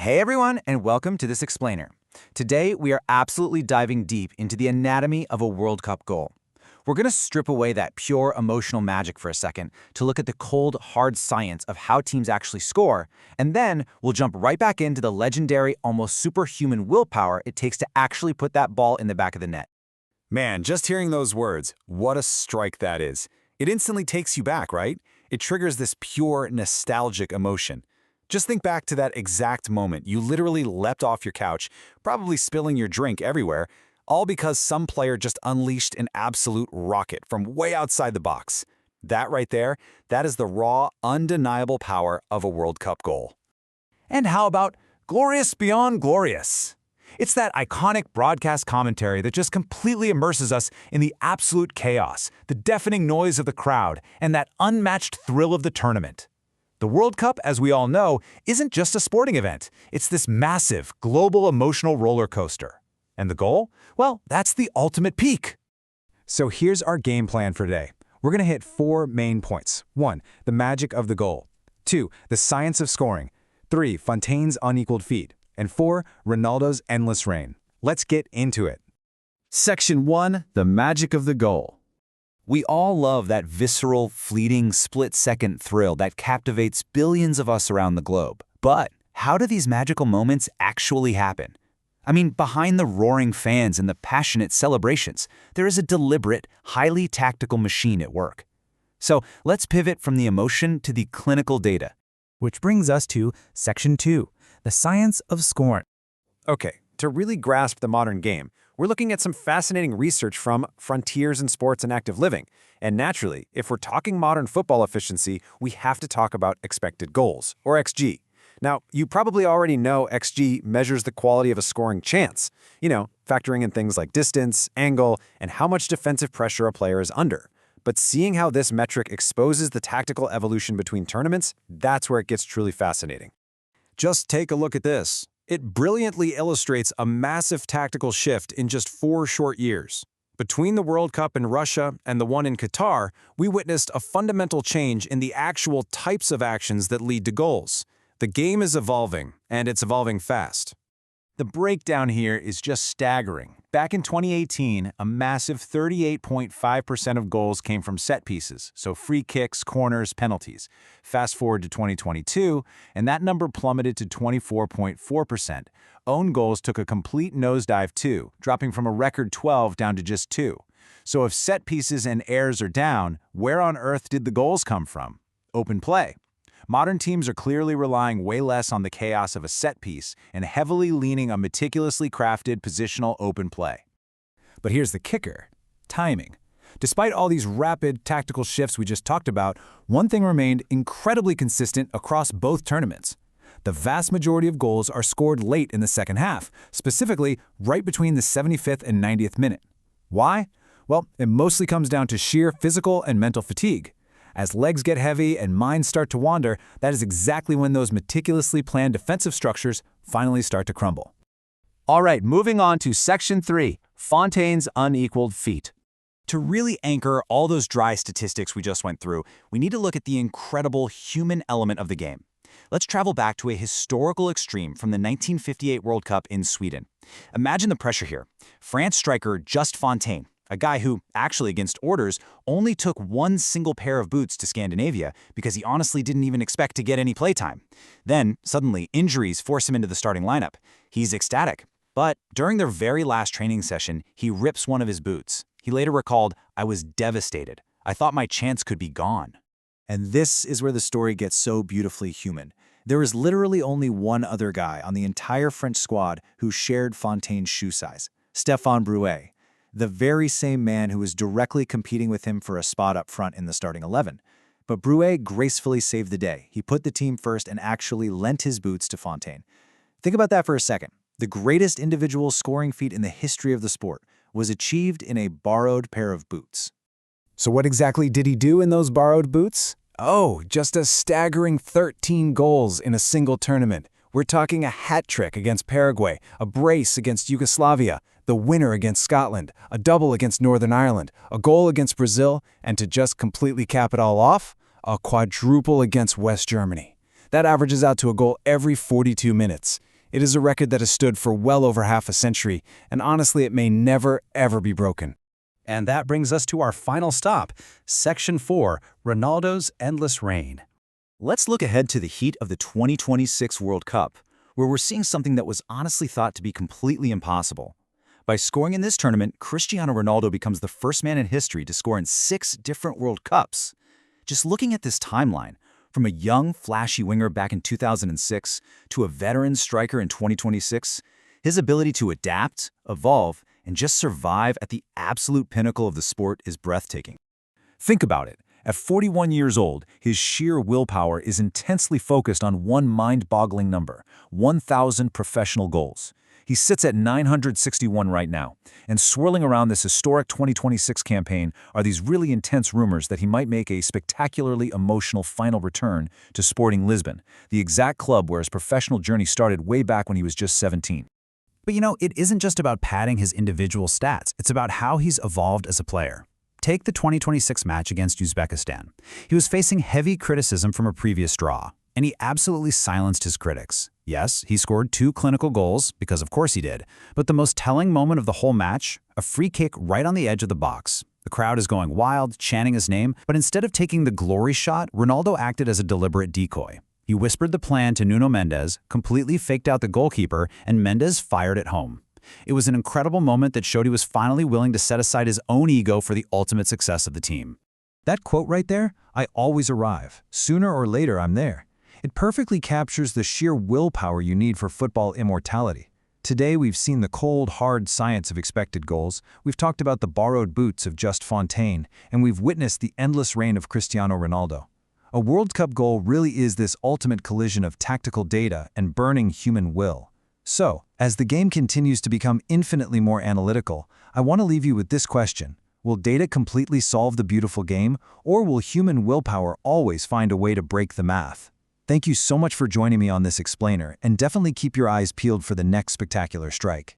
Hey everyone, and welcome to this explainer. Today, we are absolutely diving deep into the anatomy of a World Cup goal. We're going to strip away that pure emotional magic for a second to look at the cold, hard science of how teams actually score, and then we'll jump right back into the legendary, almost superhuman willpower it takes to actually put that ball in the back of the net. Man, just hearing those words, what a strike that is. It instantly takes you back, right? It triggers this pure, nostalgic emotion. Just think back to that exact moment you literally leapt off your couch, probably spilling your drink everywhere, all because some player just unleashed an absolute rocket from way outside the box. That right there, that is the raw, undeniable power of a World Cup goal. And how about glorious beyond glorious? It's that iconic broadcast commentary that just completely immerses us in the absolute chaos, the deafening noise of the crowd, and that unmatched thrill of the tournament. The World Cup, as we all know, isn't just a sporting event. It's this massive, global emotional roller coaster. And the goal? Well, that's the ultimate peak. So here's our game plan for today. We're going to hit 4 main points. 1. The magic of the goal. 2. The science of scoring. 3. Fontaine's unequaled feat. And 4. Ronaldo's endless reign. Let's get into it. Section 1. The magic of the goal. We all love that visceral, fleeting, split-second thrill that captivates billions of us around the globe. But how do these magical moments actually happen? I mean, behind the roaring fans and the passionate celebrations, there is a deliberate, highly tactical machine at work. So let's pivot from the emotion to the clinical data. Which brings us to Section 2, the science of scoring. Okay, to really grasp the modern game, we're looking at some fascinating research from Frontiers in Sports and Active Living. And naturally, if we're talking modern football efficiency, we have to talk about expected goals, or XG. Now, you probably already know XG measures the quality of a scoring chance, factoring in things like distance, angle, and how much defensive pressure a player is under. But seeing how this metric exposes the tactical evolution between tournaments, that's where it gets truly fascinating. Just take a look at this. It brilliantly illustrates a massive tactical shift in just 4 short years. Between the World Cup in Russia and the one in Qatar, we witnessed a fundamental change in the actual types of actions that lead to goals. The game is evolving, and it's evolving fast. The breakdown here is just staggering. Back in 2018, a massive 38.5% of goals came from set pieces, so free kicks, corners, penalties. Fast forward to 2022, and that number plummeted to 24.4%. Own goals took a complete nosedive too, dropping from a record 12 down to just 2. So if set pieces and errors are down, where on earth did the goals come from? Open play. Modern teams are clearly relying way less on the chaos of a set piece and heavily leaning on meticulously crafted positional open play. But here's the kicker: timing. Despite all these rapid tactical shifts we just talked about, one thing remained incredibly consistent across both tournaments. The vast majority of goals are scored late in the second half, specifically right between the 75th and 90th minute. Why? Well, it mostly comes down to sheer physical and mental fatigue. As legs get heavy and minds start to wander, that is exactly when those meticulously planned defensive structures finally start to crumble. All right, moving on to Section 3, Fontaine's unequaled feat. To really anchor all those dry statistics we just went through, we need to look at the incredible human element of the game. Let's travel back to a historical extreme from the 1958 World Cup in Sweden. Imagine the pressure here. France striker Just Fontaine, a guy who, actually against orders, only took one single pair of boots to Scandinavia because he honestly didn't even expect to get any playtime. Then, suddenly, injuries force him into the starting lineup. He's ecstatic. But during their very last training session, he rips one of his boots. He later recalled, "I was devastated. I thought my chance could be gone." And this is where the story gets so beautifully human. There is literally only one other guy on the entire French squad who shared Fontaine's shoe size: Stéphane Brouet, the very same man who was directly competing with him for a spot up front in the starting 11. But Brouet gracefully saved the day. He put the team first and actually lent his boots to Fontaine. Think about that for a second. The greatest individual scoring feat in the history of the sport was achieved in a borrowed pair of boots. So what exactly did he do in those borrowed boots? Oh, just a staggering 13 goals in a single tournament. We're talking a hat trick against Paraguay, a brace against Yugoslavia, the winner against Scotland, a double against Northern Ireland, a goal against Brazil, and to just completely cap it all off, a quadruple against West Germany. That averages out to a goal every 42 minutes. It is a record that has stood for well over half a century, and honestly, it may never, ever be broken. And that brings us to our final stop, Section 4, Ronaldo's Endless Reign. Let's look ahead to the heat of the 2026 World Cup, where we're seeing something that was honestly thought to be completely impossible. By scoring in this tournament, Cristiano Ronaldo becomes the first man in history to score in 6 different World Cups. Just looking at this timeline, from a young, flashy winger back in 2006 to a veteran striker in 2026, his ability to adapt, evolve, and just survive at the absolute pinnacle of the sport is breathtaking. Think about it. At 41 years old, his sheer willpower is intensely focused on one mind-boggling number: 1,000 professional goals. He sits at 961 right now, and swirling around this historic 2026 campaign are these really intense rumors that he might make a spectacularly emotional final return to Sporting Lisbon, the exact club where his professional journey started way back when he was just 17. But it isn't just about padding his individual stats, it's about how he's evolved as a player. Take the 2026 match against Uzbekistan. He was facing heavy criticism from a previous draw, and he absolutely silenced his critics. Yes, he scored 2 clinical goals, because of course he did, but the most telling moment of the whole match, a free kick right on the edge of the box. The crowd is going wild, chanting his name, but instead of taking the glory shot, Ronaldo acted as a deliberate decoy. He whispered the plan to Nuno Mendes, completely faked out the goalkeeper, and Mendes fired it home. It was an incredible moment that showed he was finally willing to set aside his own ego for the ultimate success of the team. That quote right there, "I always arrive. Sooner or later, I'm there." It perfectly captures the sheer willpower you need for football immortality. Today, we've seen the cold, hard science of expected goals, we've talked about the borrowed boots of Just Fontaine, and we've witnessed the endless reign of Cristiano Ronaldo. A World Cup goal really is this ultimate collision of tactical data and burning human will. So, as the game continues to become infinitely more analytical, I want to leave you with this question. Will data completely solve the beautiful game, or will human willpower always find a way to break the math? Thank you so much for joining me on this explainer, and definitely keep your eyes peeled for the next spectacular strike.